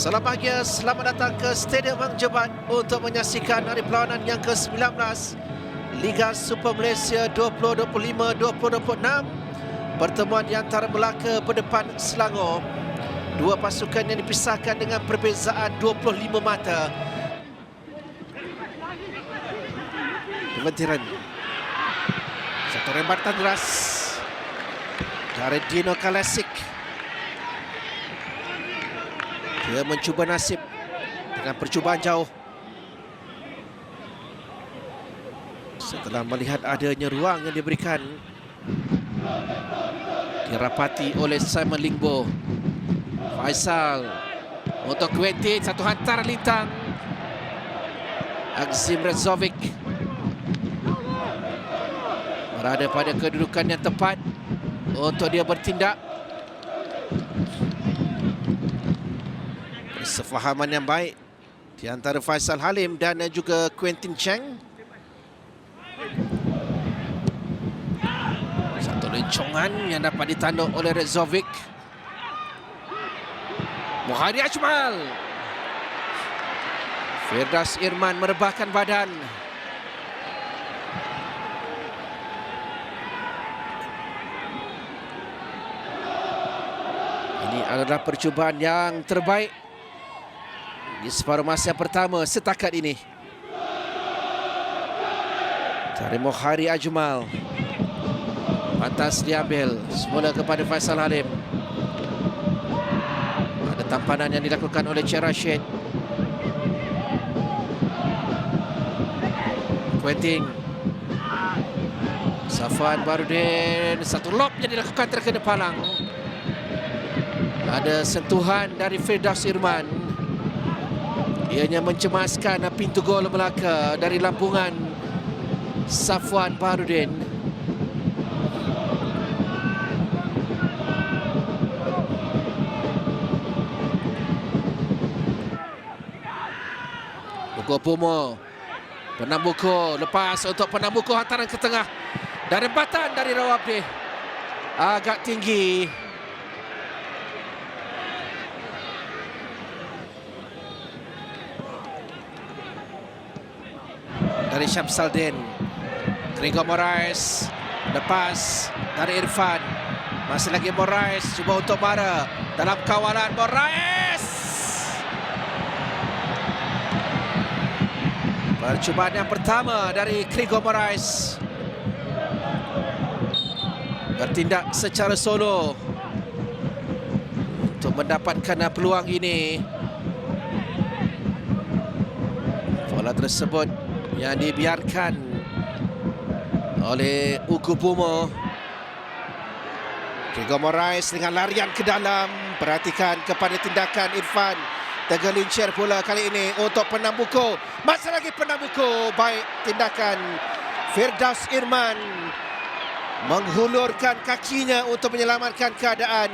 Salam bahagia, selamat datang ke Stadium Hang Jebat untuk menyaksikan hari perlawanan yang ke-19 Liga Super Malaysia 2025-2026. Pertemuan di antara Melaka berdepan Selangor. Dua pasukan yang dipisahkan dengan perbezaan 25 mata. Pementiran. Satu rembatan deras dari Dino Kalasic. Dia mencuba nasib dengan percubaan jauh. Setelah melihat adanya ruang yang diberikan, dirapati oleh Simon Lingbo. Faisal untuk Quentin, satu hantaran lintang. Akzim Rezovic berada pada kedudukan yang tepat untuk dia bertindak. Sefahaman yang baik di antara Faisal Halim dan juga Quentin Cheng. Satu lencongan yang dapat ditanduk oleh Rezovic. Muhari Ajmal. Firdaus Irman merebahkan badan. Ini adalah percubaan yang terbaik di separuh masa pertama setakat ini. Dari Muhari Ajmal. Pantas diambil semula kepada Faisal Halim. Ada tampanan yang dilakukan oleh Cik Rashid. Quentin. Safwan Barudin. Satu lob yang dilakukan terkena palang. Ada sentuhan dari Firdaus Irman. Ianya mencemaskan pintu gol Melaka dari lampungan Safwan Barudin. Ugo Pumo. Penambuko lepas untuk Penambuko, hantaran ke tengah. Dan rembatan dari Rawabdi. Agak tinggi. Dari Syamsuddin. Gregor Moraes. Lepas dari Irfan. Masih lagi Moraes. Cuba untuk Bara. Dalam kawalan Moraes. Percubaan yang pertama dari Gregor Moraes. Bertindak secara solo untuk mendapatkan peluang ini. Bola tersebut yang dibiarkan oleh Ugo Pumo. Gregor Moraes dengan larian ke dalam. Perhatikan kepada tindakan Irfan. Tergelincir pula kali ini untuk Penambuko. Masih lagi Penambuko. Baik tindakan Firdaus Irman. Menghulurkan kakinya untuk menyelamatkan keadaan.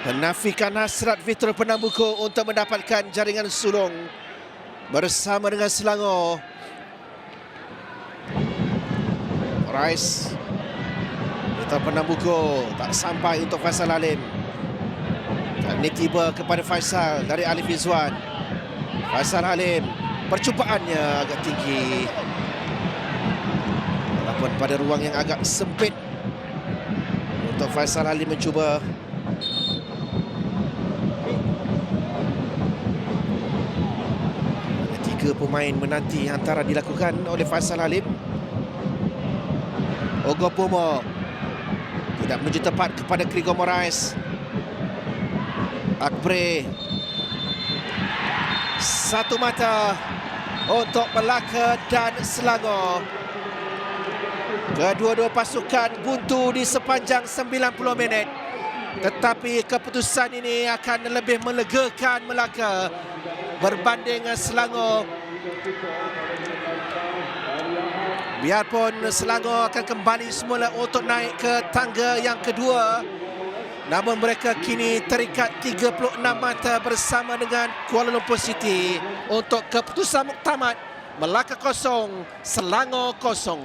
Menafikan hasrat Vitro Penambuko untuk mendapatkan jaringan sulung bersama dengan Selangor. Moraes. Vitro Penambuko tak sampai untuk Faisal Halim. Dan ini tiba kepada Faisal dari Alif Izwan. Faisal Halim. Percubaannya agak tinggi. Walaupun pada ruang yang agak sempit untuk Faisal Halim mencuba. Tiga pemain menanti hantaran dilakukan oleh Faisal Halim. Ugo Pumo tidak menuju tepat kepada Gregor Moraes. Akbre. Satu mata untuk Melaka dan Selangor. Kedua-dua pasukan buntu di sepanjang 90 minit. Tetapi keputusan ini akan lebih melegakan Melaka berbanding Selangor. Biarpun Selangor akan kembali semula untuk naik ke tangga yang kedua, namun mereka kini terikat 36 mata bersama dengan Kuala Lumpur City untuk keputusan muktamad. Melaka 0, Selangor 0.